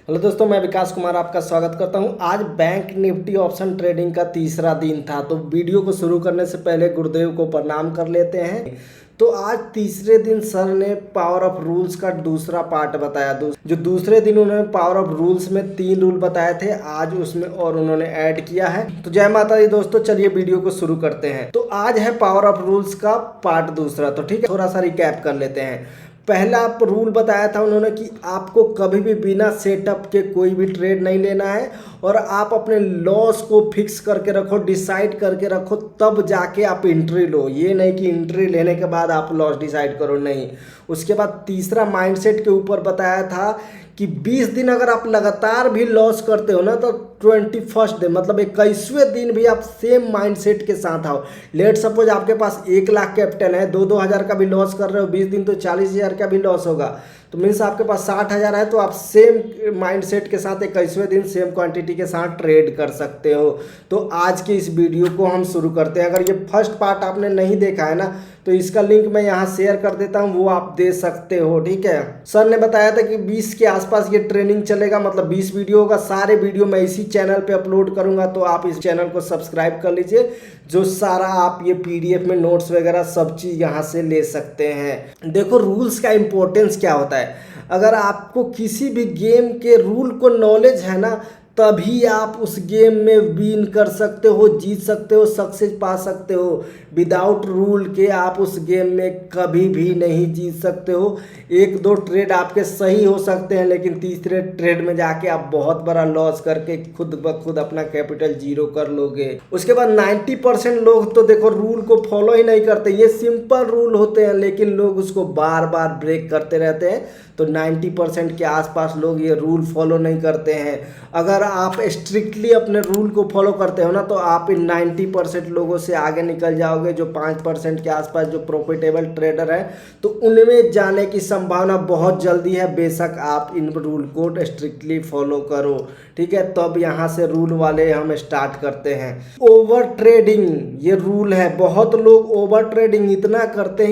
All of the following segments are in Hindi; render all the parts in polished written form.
हेलो दोस्तों, मैं विकास कुमार आपका स्वागत करता हूं। आज बैंक निफ्टी ऑप्शन ट्रेडिंग का तीसरा दिन था, तो वीडियो को शुरू करने से पहले गुरुदेव को प्रणाम कर लेते हैं। तो आज तीसरे दिन सर ने पावर ऑफ रूल्स का दूसरा पार्ट बताया। जो दूसरे दिन उन्होंने पावर ऑफ रूल्स में 3 रूल बताए थे, आज उसमें और उन्होंने ऐड किया है। तो जय माता दी दोस्तों, चलिए वीडियो को शुरू करते हैं। तो आज है पावर ऑफ रूल्स का पार्ट दूसरा। तो ठीक है, थोड़ा सा रिकैप कर लेते हैं। पहला रूल बताया था उन्होंने कि आपको कभी भी बिना सेटअप के कोई भी ट्रेड नहीं लेना है और आप अपने लॉस को फिक्स करके रखो, डिसाइड करके रखो, तब जाके आप एंट्री लो। ये नहीं कि एंट्री लेने के बाद आप लॉस डिसाइड करो, नहीं। उसके बाद तीसरा माइंडसेट के ऊपर बताया था कि 20 दिन अगर आप लगातार भी लॉस करते हो ना, तो 21st डे मतलब 21वें दिन भी आप सेम माइंडसेट के साथ आओ। लेट सपोज आपके पास 1 लाख कैपिटल है, 2-2 हज़ार का भी लॉस कर रहे हो, 20 दिन तो 40,000 का भी लॉस होगा। तो मीन्स आपके पास 60,000 है, तो आप सेम माइंडसेट के साथ 21वें दिन सेम क्वांटिटी के साथ ट्रेड कर सकते हो। तो आज के इस वीडियो को हम शुरू करते हैं। अगर ये फर्स्ट पार्ट आपने नहीं देखा है ना, तो इसका लिंक मैं यहाँ शेयर कर देता हूँ, वो आप दे सकते हो। ठीक है, सर ने बताया था कि 20 के आसपास ये ट्रेनिंग चलेगा, मतलब 20 वीडियो होगा। सारे वीडियो मैं इसी चैनल पे अपलोड करूंगा, तो आप इस चैनल को सब्सक्राइब कर लीजिए। जो सारा आप ये PDF में नोट्स वगैरह सब चीज़ यहाँ से ले सकते हैं। देखो, रूल्स का इंपॉर्टेंस क्या होता है। अगर आपको किसी भी गेम के रूल को नॉलेज है ना, तभी आप उस गेम में विन कर सकते हो, जीत सकते हो, सक्सेस पा सकते हो। विदाउट रूल के आप उस गेम में कभी भी नहीं जीत सकते हो। 1-2 ट्रेड आपके सही हो सकते हैं, लेकिन तीसरे ट्रेड में जाके आप बहुत बड़ा लॉस करके खुद ब खुद अपना कैपिटल जीरो कर लोगे। उसके बाद 90% लोग तो देखो रूल को फॉलो ही नहीं करते। ये सिंपल रूल होते हैं, लेकिन लोग उसको बार बार ब्रेक करते रहते हैं। तो 90% के आसपास लोग ये रूल फॉलो नहीं करते हैं। अगर आप स्ट्रिक्टली अपने रूल को फॉलो करते हो ना, तो आप इन 90% लोगों से आगे निकल जाओगे। जो 5% के आसपास जो प्रॉफिटेबल ट्रेडर हैं, तो उनमें जाने की संभावना बहुत जल्दी है। बेशक आप इन रूल को स्ट्रिक्टली फॉलो करो। ठीक है, तब यहाँ से रूल वाले हम स्टार्ट करते हैं। ओवर ट्रेडिंग ये रूल है। बहुत लोग ओवर ट्रेडिंग इतना करते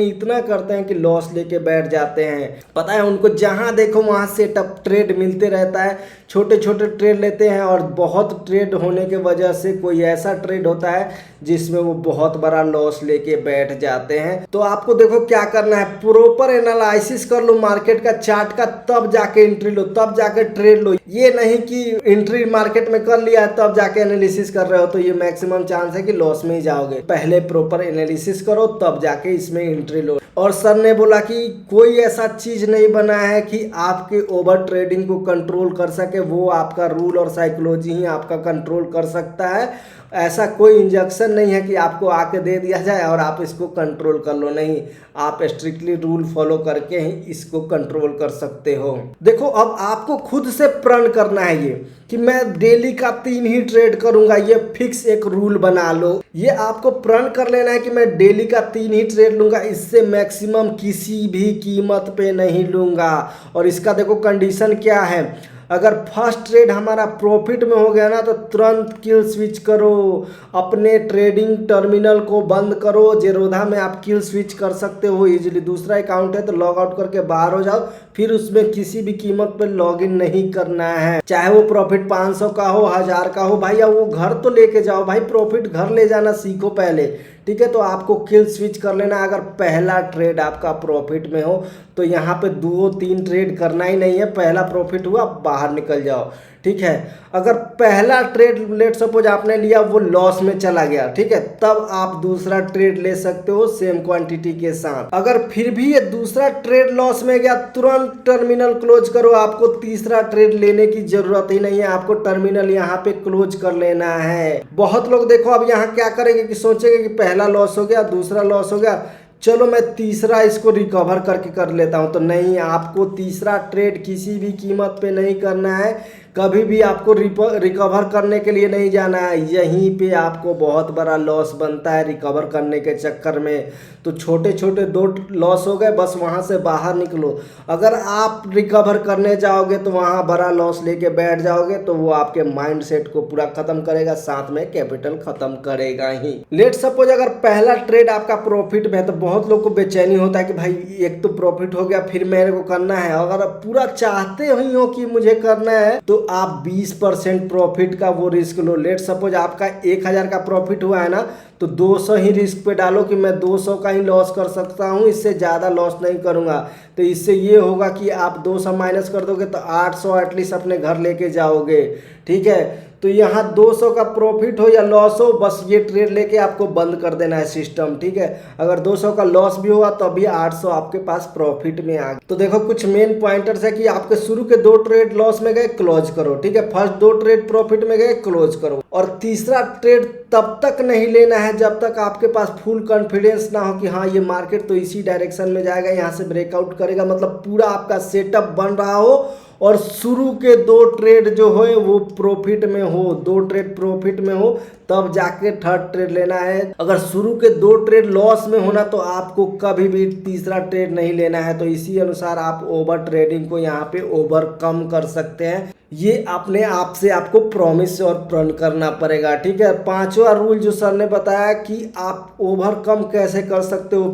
हैं कि लॉस लेके बैठ जाते हैं। पता है उनको, जहां देखो वहां सेटअप ट्रेड मिलते रहता है। छोटे छोटे ट्रेड लेते हैं और बहुत ट्रेड होने के वजह से कोई ऐसा ट्रेड होता है जिसमें वो बहुत बड़ा लॉस लेके बैठ जाते हैं। तो आपको देखो क्या करना है, प्रॉपर एनालिसिस कर लो मार्केट का, चार्ट का, तब जाके एंट्री लो, तब जाके ट्रेड लो। ये नहीं कि एंट्री मार्केट में कर लिया है तब जाके एनालिसिस कर रहे हो, तो ये मैक्सिमम चांस है कि लॉस में ही जाओगे। पहले प्रॉपर एनालिसिस करो, तब जाके इसमें एंट्री लो। और सर ने बोला कि कोई ऐसा चीज नहीं बना है कि आपके ओवर ट्रेडिंग को कंट्रोल कर सके, वो आपका रूल और साइकोलॉजी ही आपका कंट्रोल कर सकता है। ऐसा कोई इंजेक्शन नहीं है कि आपको आके दे दिया जाए और आप इसको कंट्रोल कर लो, नहीं। आप स्ट्रिक्टली रूल फॉलो करके ही इसको कंट्रोल कर सकते हो। देखो, अब आपको खुद से प्रण करना है ये कि मैं डेली का 3 ही ट्रेड करूंगा। ये फिक्स एक रूल बना लो। ये आपको प्रण कर लेना है कि मैं डेली का 3 ही ट्रेड लूंगा, इससे मैक्सिमम किसी भी कीमत पे नहीं लूंगा। और इसका देखो कंडीशन क्या है। अगर फर्स्ट ट्रेड हमारा प्रॉफिट में हो गया ना, तो तुरंत किल स्विच करो, अपने ट्रेडिंग टर्मिनल को बंद करो। जेरोधा में आप किल स्विच कर सकते हो इजीली। दूसरा अकाउंट है तो लॉग आउट करके बाहर हो जाओ, फिर उसमें किसी भी कीमत पर लॉग इन नहीं करना है। चाहे वो प्रॉफिट 500 का हो, 1000 का हो, भाई या वो घर तो लेके जाओ। भाई प्रॉफिट घर ले जाना सीखो पहले। ठीक है, तो आपको किल स्विच कर लेना। अगर पहला ट्रेड आपका प्रॉफिट में हो, तो यहाँ पे 2-3 ट्रेड करना ही नहीं है। पहला प्रॉफिट हुआ, बाहर निकल जाओ। ठीक है, अगर पहला ट्रेड लेट सपोज आपने लिया, वो लॉस में चला गया, ठीक है, तब आप दूसरा ट्रेड ले सकते हो सेम क्वांटिटी के साथ। अगर फिर भी ये दूसरा ट्रेड लॉस में गया, तुरंत टर्मिनल क्लोज करो। आपको तीसरा ट्रेड लेने की जरूरत ही नहीं है, आपको टर्मिनल यहाँ पे क्लोज कर लेना है। बहुत लोग देखो अब यहाँ क्या करेंगे कि सोचेंगे कि पहला लॉस हो गया, दूसरा लॉस हो गया, चलो मैं तीसरा इसको रिकवर करके कर लेता हूं। तो नहीं, आपको तीसरा ट्रेड किसी भी कीमत पे नहीं करना है। कभी भी आपको रिकवर करने के लिए नहीं जाना है। यहीं पे आपको बहुत बड़ा लॉस बनता है रिकवर करने के चक्कर में। तो छोटे छोटे 2 लॉस हो गए, बस वहाँ से बाहर निकलो। अगर आप रिकवर करने जाओगे तो वहाँ बड़ा लॉस लेके बैठ जाओगे, तो वो आपके माइंडसेट को पूरा खत्म करेगा, साथ में कैपिटल खत्म करेगा ही। लेट सपोज अगर पहला ट्रेड आपका प्रॉफिट में है, तो बहुत लोग को बेचैनी होता है कि भाई एक तो प्रॉफिट हो गया फिर मेरे को करना है। अगर आप पूरा चाहते ही हो कि मुझे करना है तो आप 20% प्रॉफिट का वो रिस्क लो। लेट सपोज आपका 1000 का प्रॉफिट हुआ है ना, तो 200 ही रिस्क पे डालो कि मैं 200 का ही लॉस कर सकता हूँ, इससे ज़्यादा लॉस नहीं करूँगा। तो इससे ये होगा कि आप 200 माइनस कर दोगे तो 800 एटलीस्ट अपने घर लेके जाओगे। ठीक है, तो यहाँ 200 का प्रॉफिट हो या लॉस हो, बस ये ट्रेड लेके आपको बंद कर देना है सिस्टम। ठीक है, अगर 200 का लॉस भी हुआ तो अभी 800 आपके पास प्रॉफिट में आ गया। तो देखो कुछ मेन पॉइंटर्स है कि आपके शुरू के 2 ट्रेड लॉस में गए, क्लोज करो। ठीक है, फर्स्ट 2 ट्रेड प्रॉफिट में गए, क्लोज करो। और तीसरा ट्रेड तब तक नहीं लेना है जब तक आपके पास फुल कॉन्फिडेंस ना हो कि हाँ ये मार्केट तो इसी डायरेक्शन में जाएगा, यहाँ से ब्रेकआउट करेगा, मतलब पूरा आपका सेटअप बन रहा हो और शुरू के 2 ट्रेड जो हो वो प्रॉफिट में हो, 2 ट्रेड प्रॉफिट में हो, तब जाके थर्ड ट्रेड लेना है। अगर शुरू के 2 ट्रेड लॉस में होना तो आपको कभी भी तीसरा ट्रेड नहीं लेना है। तो इसी अनुसार आप ओवर ट्रेडिंग को यहाँ पे ओवरकम कर सकते हैं। ये अपने आप से आपको प्रॉमिस और प्रण करना पड़ेगा। ठीक है, 5वां रूल जो सर ने बताया कि आप ओवरकम कैसे कर सकते हो,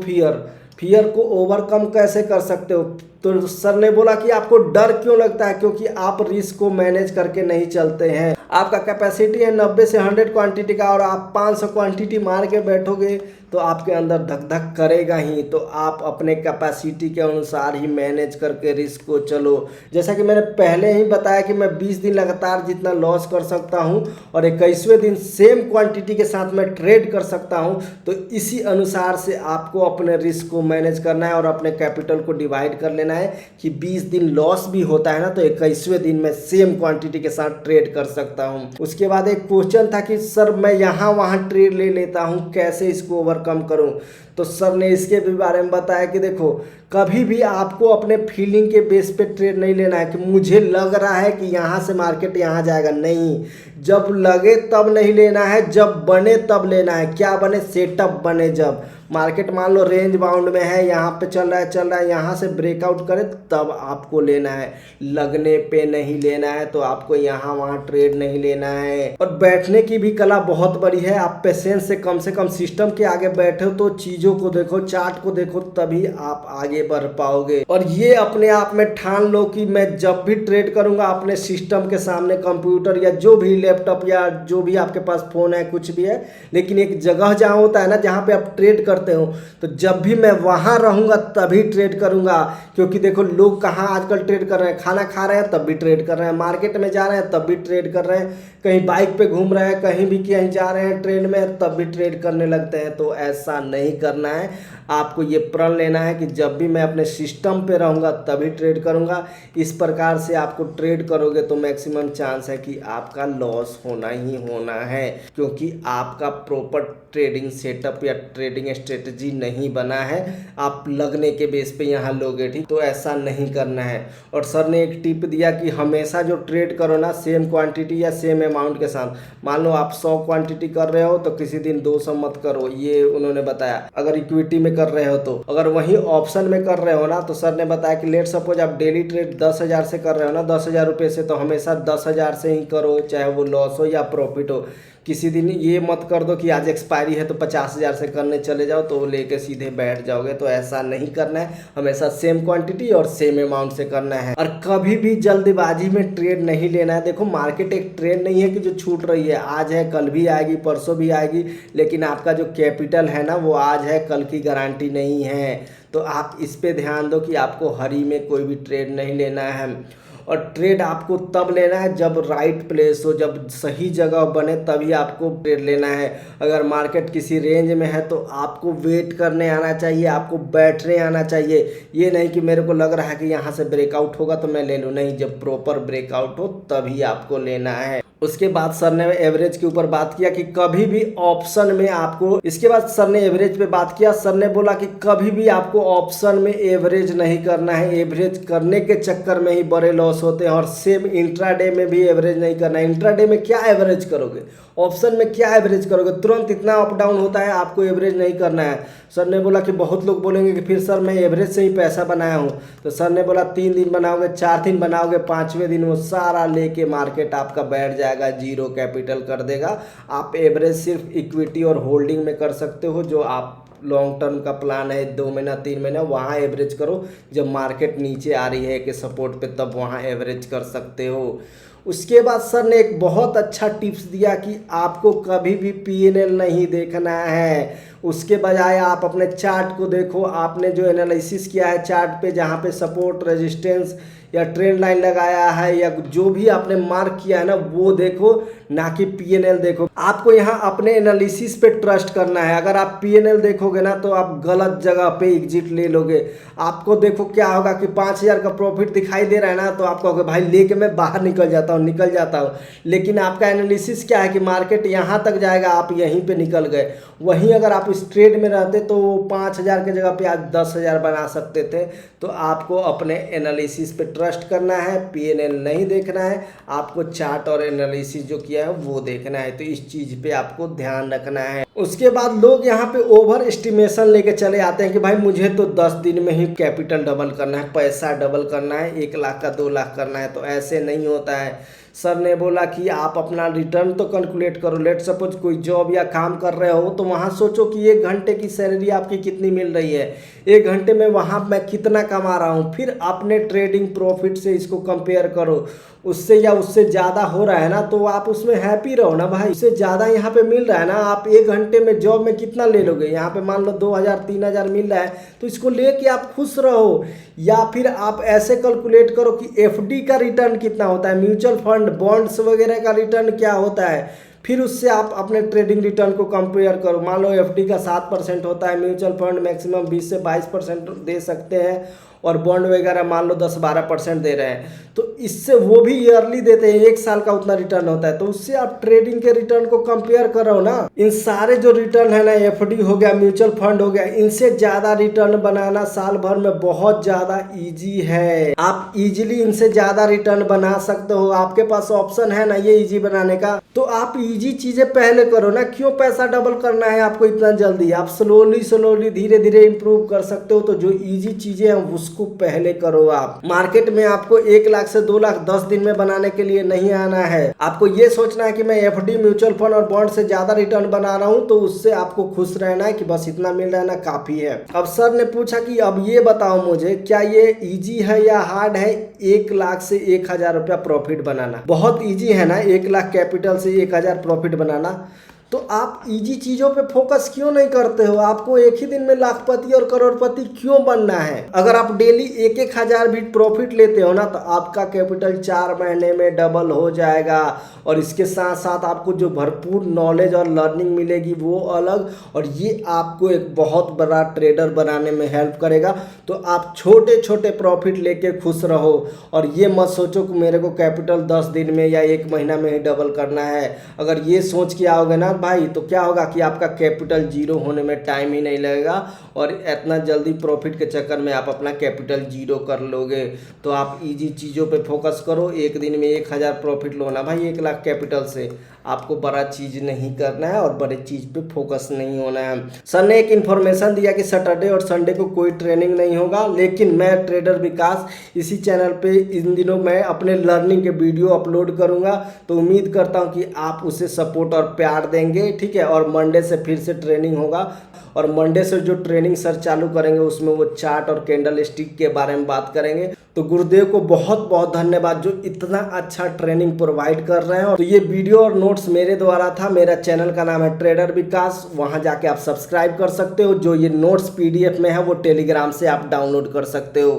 फियर को ओवरकम कैसे कर सकते हो। तो सर ने बोला कि आपको डर क्यों लगता है, क्योंकि आप रिस्क को मैनेज करके नहीं चलते हैं। आपका कैपेसिटी है 90 से 100 क्वांटिटी का और आप 500 क्वांटिटी मार के बैठोगे तो आपके अंदर धक धक करेगा ही। तो आप अपने कैपेसिटी के अनुसार ही मैनेज करके रिस्क को चलो। जैसा कि मैंने पहले ही बताया कि मैं 20 दिन लगातार जितना लॉस कर सकता हूं और 21वें दिन सेम क्वांटिटी के साथ मैं ट्रेड कर सकता हूं। तो इसी अनुसार से आपको अपने रिस्क को मैनेज करना है और अपने कैपिटल को डिवाइड कर लेना है कि 20 दिन लॉस भी होता है ना तो 21वें दिन मैं सेम क्वांटिटी के साथ ट्रेड कर सकता हूं। उसके बाद एक क्वेश्चन था कि सर मैं यहाँ वहाँ ट्रेड ले लेता हूँ, कैसे इसको ओवरकम करूं। तो सर ने इसके भी बारे में बताया कि देखो कभी भी आपको अपने फीलिंग के बेस पे ट्रेड नहीं लेना है कि मुझे लग रहा है कि यहाँ से मार्केट यहाँ जाएगा, नहीं। जब लगे तब नहीं लेना है, जब बने तब लेना है। क्या बने, सेटअप बने। जब मार्केट मान लो रेंज बाउंड में है, यहाँ पे चल रहा है, यहाँ से ब्रेकआउट करे तब आपको लेना है, लगने पे नहीं लेना है। तो आपको यहाँ वहाँ ट्रेड नहीं लेना है। और बैठने की भी कला बहुत बड़ी है। आप पेशेंस से कम सिस्टम के आगे बैठे हो तो चीज़ों को देखो, चार्ट को देखो, तभी आप आगे बढ़ पाओगे। और ये अपने आप में ठान लो कि मैं जब भी ट्रेड करूंगा अपने सिस्टम के सामने, कंप्यूटर या जो भी लैपटॉप या जो भी आपके पास फोन है, कुछ भी है, लेकिन एक जगह जहाँ होता है ना जहाँ पे आप ट्रेड करते हो, तो जब भी मैं वहाँ रहूँगा तभी ट्रेड करूँगा। क्योंकि देखो लोग कहाँ आजकल ट्रेड कर रहे हैं, खाना खा रहे हैं तब भी ट्रेड कर रहे हैं, मार्केट में जा रहे हैं तब भी ट्रेड कर रहे हैं, कहीं बाइक पे घूम रहे हैं, कहीं भी कहीं जा रहे हैं ट्रेन में तब भी ट्रेड करने लगते हैं। तो ऐसा नहीं करना है। आपको ये प्रण लेना है कि जब भी मैं अपने सिस्टम पे रहूँगा तभी ट्रेड करूँगा। इस प्रकार से आपको ट्रेड करोगे तो मैक्सिमम चांस है कि आपका लॉस होना ही होना है, क्योंकि आपका प्रॉपर ट्रेडिंग सेटअप या ट्रेडिंग स्ट्रेटजी नहीं बना है। आप लगने के बेस पे यहाँ लोगे, ठीक। तो ऐसा नहीं करना है। और सर ने एक टिप दिया कि हमेशा जो ट्रेड करो ना सेम क्वांटिटी या सेम अमाउंट के साथ। मान लो आप 100 क्वांटिटी कर रहे हो तो किसी दिन 200 मत करो, ये उन्होंने बताया। अगर इक्विटी में कर रहे हो तो, अगर वही ऑप्शन में कर रहे हो ना, तो सर ने बताया कि लेट सपोज आप डेली ट्रेड 10,000 से कर रहे हो ना, 10,000 रुपये से, तो हमेशा 10,000 से ही करो, चाहे वो लॉस हो या प्रॉफिट हो। किसी दिन ये मत कर दो कि आज एक्सपायरी है तो 50,000 से करने चले जाओ तो लेके सीधे बैठ जाओगे। तो ऐसा नहीं करना है, हमेशा सेम क्वांटिटी और सेम अमाउंट से करना है। और कभी भी जल्दबाजी में ट्रेड नहीं लेना है। देखो मार्केट एक ट्रेन नहीं है कि जो छूट रही है, आज है कल भी आएगी, परसों भी आएगी, लेकिन आपका जो कैपिटल है ना वो आज है, कल की गारंटी नहीं है। तो आप इस पे ध्यान दो कि आपको हरी में कोई भी ट्रेड नहीं लेना है। और ट्रेड आपको तब लेना है जब राइट प्लेस हो, जब सही जगह बने, तभी आपको ट्रेड लेना है। अगर मार्केट किसी रेंज में है तो आपको वेट करने आना चाहिए, आपको बैठने आना चाहिए। ये नहीं कि मेरे को लग रहा है कि यहाँ से ब्रेकआउट होगा तो मैं ले लूँ, नहीं, जब प्रॉपर ब्रेकआउट हो तभी आपको लेना है। उसके बाद सर ने एवरेज के ऊपर बात किया कि कभी भी ऑप्शन में आपको, इसके बाद सर ने एवरेज पे बात किया। सर ने बोला कि कभी भी आपको ऑप्शन में एवरेज नहीं करना है, एवरेज करने के चक्कर में ही बड़े लॉस होते हैं। और सेम इंट्राडे में भी एवरेज नहीं करना है। इंट्राडे में क्या एवरेज करोगे, ऑप्शन में क्या एवरेज करोगे, तुरंत इतना अप डाउन होता है, आपको एवरेज नहीं करना है। सर ने बोला कि बहुत लोग बोलेंगे कि फिर सर मैं एवरेज से ही पैसा बनाया हूँ, तो सर ने बोला 3 दिन बनाओगे, 4 दिन बनाओगे, 5वें दिन वो सारा लेके मार्केट आपका बैठ जाएगा, जीरो कैपिटल कर देगा। आप एवरेज सिर्फ इक्विटी और होल्डिंग में कर सकते हो, जो आप लॉन्ग टर्म का प्लान है 2 महीना 3 महीना, वहाँ एवरेज करो। जब मार्केट नीचे आ रही है कि सपोर्ट पे, तब वहाँ एवरेज कर सकते हो। उसके बाद सर ने एक बहुत अच्छा टिप्स दिया कि आपको कभी भी पीएनएल नहीं देखना है, उसके बजाय आप अपने चार्ट को देखो। आपने जो एनालिसिस किया है चार्ट पे, जहाँ पे सपोर्ट रेजिस्टेंस या ट्रेंड लाइन लगाया है या जो भी आपने मार्क किया है ना, वो देखो, ना कि पीएनएल देखो। आपको यहाँ अपने एनालिसिस पे ट्रस्ट करना है। अगर आप पीएनएल देखोगे ना तो आप गलत जगह पे एग्जिट ले लोगे। आपको देखो क्या होगा कि 5,000 का प्रॉफिट दिखाई दे रहा है ना, तो आप कहोगे भाई लेके मैं बाहर निकल जाता हूँ। लेकिन आपका एनालिसिस क्या है कि मार्केट यहाँ तक जाएगा, आप यहीं पे निकल गए। वहीं अगर आप इस ट्रेड में रहते तो 5,000 की जगह पे आज 10,000 बना सकते थे। तो आपको अपने एनालिसिस पे ट्रस्ट करना है, पीएनएल नहीं देखना है, आपको चार्ट और एनालिसिस जो किया है वो देखना है। तो इस चीज़ पे आपको ध्यान रखना है। उसके बाद लोग यहाँ पे ओवर एस्टिमेशन लेके चले आते हैं कि भाई मुझे तो 10 दिन में ही कैपिटल डबल करना है, पैसा डबल करना है, 1 लाख का 2 लाख करना है। तो ऐसे नहीं होता है। सर ने बोला कि आप अपना रिटर्न तो कैलकुलेट करो। लेट सपोज कोई जॉब या काम कर रहे हो तो वहाँ सोचो कि 1 घंटे की सैलरी आपकी कितनी मिल रही है, 1 घंटे में वहाँ मैं कितना कमा रहा हूँ। फिर अपने ट्रेडिंग प्रॉफिट से इसको कंपेयर करो, उससे या उससे ज़्यादा हो रहा है ना तो आप उसमें हैप्पी रहो ना भाई। उससे ज़्यादा यहाँ पे मिल रहा है ना, आप 1 घंटे में जॉब में कितना ले लोगे, यहाँ पे मान लो 2,000 3,000 मिल रहा है तो इसको लेके आप खुश रहो। या फिर आप ऐसे कैलकुलेट करो कि एफडी का रिटर्न कितना होता है, म्यूचुअल फंड बॉन्ड्स वगैरह का रिटर्न क्या होता है, फिर उससे आप अपने ट्रेडिंग रिटर्न को कंपेयर करो। मान लो एफडी का 7% होता है, म्यूचुअल फंड मैक्सिमम 20 से 22% दे सकते हैं, और बॉन्ड वगैरह मान लो 10-12% दे रहे हैं। तो इससे वो भी ईयरली देते हैं, 1 साल का उतना रिटर्न होता है। तो उससे आप ट्रेडिंग के रिटर्न को कंपेयर करो ना। इन सारे जो रिटर्न है ना, एफडी हो गया, म्यूचुअल फंड हो गया, इनसे ज़्यादा रिटर्न बनाना साल भर में बहुत ज़्यादा ईजी है। आप इजीली इनसे ज़्यादा रिटर्न बना सकते हो, आपके पास ऑप्शन है ना ये ईजी बनाने का। तो आप ईजी चीज़ें पहले करो ना, क्यों पैसा डबल करना है आपको इतना जल्दी। आप स्लोली धीरे धीरे इंप्रूव कर सकते हो। तो जो ईजी चीज़ें हैं उसको पहले करो। आप मार्केट में आपको 1 लाख से 2 लाख 10 दिन में बनाने के लिए नहीं आना है। आपको ये सोचना है कि मैं एफडी म्यूचुअल फंड और बॉन्ड से ज्यादा रिटर्न बना रहा हूं, तो उससे आपको खुश रहना है कि बस इतना मिल रहा है ना, काफी है। अब सर ने पूछा कि अब ये बताओ मुझे, क्या ये इजी है या हार्ड है 1 लाख से 1,000 रुपया प्रॉफिट बनाना। बहुत इजी है ना 1 लाख कैपिटल से 1,000 प्रॉफिट बनाना। तो आप इजी चीज़ों पे फोकस क्यों नहीं करते हो। आपको एक ही दिन में लाखपति और करोड़पति क्यों बनना है। अगर आप डेली 1,000 भी प्रॉफिट लेते हो ना, तो आपका कैपिटल 4 महीने में डबल हो जाएगा। और इसके साथ साथ आपको जो भरपूर नॉलेज और लर्निंग मिलेगी वो अलग, और ये आपको एक बहुत बड़ा ट्रेडर बनाने में हेल्प करेगा। तो आप छोटे छोटे प्रॉफिट लेके खुश रहो, और ये मत सोचो कि मेरे को कैपिटल 10 दिन में या 1 महीना में ही डबल करना है। अगर ये सोच के आओगे ना भाई, तो क्या होगा कि आपका कैपिटल 0 होने में टाइम ही नहीं लगेगा, और इतना जल्दी प्रॉफिट के चक्कर में आप अपना कैपिटल 0 कर लोगे। तो आप इजी चीज़ों पे फोकस करो। एक दिन में 1,000 प्रॉफिट लो ना भाई 1 लाख कैपिटल से। आपको बड़ा चीज़ नहीं करना है और बड़े चीज़ पे फोकस नहीं होना है। सर ने एक इन्फॉर्मेशन दिया कि सैटरडे और संडे को कोई ट्रेनिंग नहीं होगा, लेकिन मैं ट्रेडर विकास इसी चैनल पे इन दिनों मैं अपने लर्निंग के वीडियो अपलोड करूंगा। तो उम्मीद करता हूं कि आप उसे सपोर्ट और प्यार देंगे, ठीक है। और मंडे से फिर से ट्रेनिंग होगा, और मंडे से जो ट्रेनिंग सर चालू करेंगे उसमें वो चार्ट और कैंडल स्टिक के बारे में बात करेंगे। तो गुरुदेव को बहुत बहुत धन्यवाद जो इतना अच्छा ट्रेनिंग प्रोवाइड कर रहे हैं। तो ये वीडियो और नोट्स मेरे द्वारा था। मेरा चैनल का नाम है ट्रेडर विकास, वहां जाके आप सब्सक्राइब कर सकते हो। जो ये नोट्स PDF में है वो टेलीग्राम से आप डाउनलोड कर सकते हो।